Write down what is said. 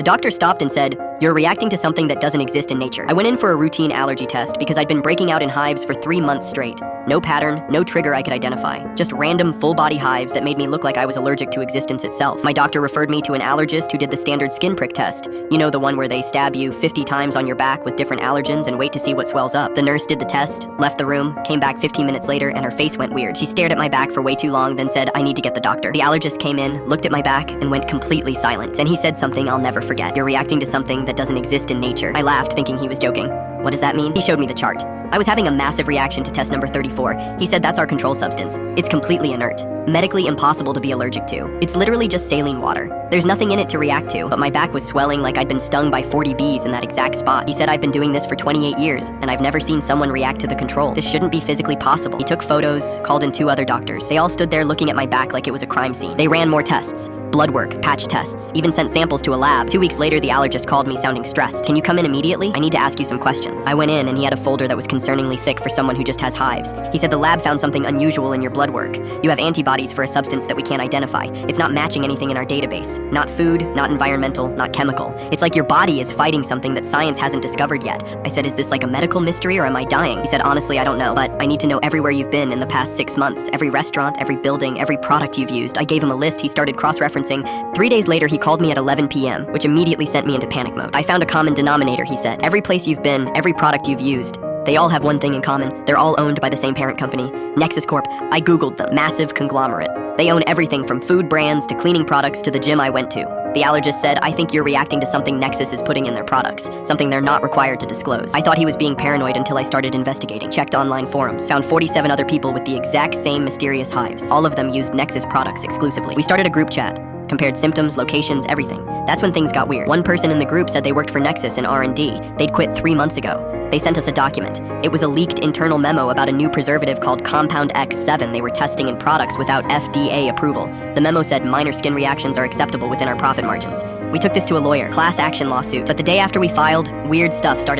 The doctor stopped and said, "You're reacting to something that doesn't exist in nature." I went in for a routine allergy test because I'd been breaking out in hives for 3 months straight. No pattern, no trigger I could identify. Just random full-body hives that made me look like I was allergic to existence itself. My doctor referred me to an allergist who did the standard skin prick test. You know, the one where they stab you 50 times on your back with different allergens and wait to see what swells up. The nurse did the test, left the room, came back 15 minutes later, and her face went weird. She stared at my back for way too long, then said, "I need to get the doctor." The allergist came in, looked at my back, and went completely silent. And he said something I'll never forget. "You're reacting to something that doesn't exist in nature." I laughed, thinking he was joking. "What does that mean?" He showed me the chart. I was having a massive reaction to test number 34. He said that's our control substance. It's completely inert. Medically impossible to be allergic to. It's literally just saline water. There's nothing in it to react to, but my back was swelling like I'd been stung by 40 bees in that exact spot. He said I've been doing this for 28 years, and I've never seen someone react to the control. This shouldn't be physically possible. He took photos, called in 2 other doctors. They all stood there looking at my back like it was a crime scene. They ran more tests. Blood work, patch tests, even sent samples to a lab. 2 weeks later, the allergist called me sounding stressed. "Can you come in immediately? I need to ask you some questions." I went in and he had a folder that was concerningly thick for someone who just has hives. He said the lab found something unusual in your blood work. You have antibodies for a substance that we can't identify. It's not matching anything in our database. Not food, not environmental, not chemical. It's like your body is fighting something that science hasn't discovered yet. I said, "Is this like a medical mystery or am I dying?" He said, "Honestly, I don't know, but I need to know everywhere you've been in the past 6 months, every restaurant, every building, every product you've used." I gave him a list. He started cross-referencing. 3 days later, he called me at 11 p.m., which immediately sent me into panic mode. "I found a common denominator," he said. "Every place you've been, every product you've used, they all have one thing in common. They're all owned by the same parent company, Nexus Corp." I Googled them. Massive conglomerate. They own everything from food brands to cleaning products to the gym I went to. The allergist said, "I think you're reacting to something Nexus is putting in their products, something they're not required to disclose." I thought he was being paranoid until I started investigating. Checked online forums. Found 47 other people with the exact same mysterious hives. All of them used Nexus products exclusively. We started a group chat. Compared symptoms, locations, everything. That's when things got weird. One person in the group said they worked for Nexus in R&D. They'd quit 3 months ago. They sent us a document. It was a leaked internal memo about a new preservative called Compound X7 they were testing in products without FDA approval. The memo said minor skin reactions are acceptable within our profit margins. We took this to a lawyer, class action lawsuit, but the day after we filed, weird stuff started happening.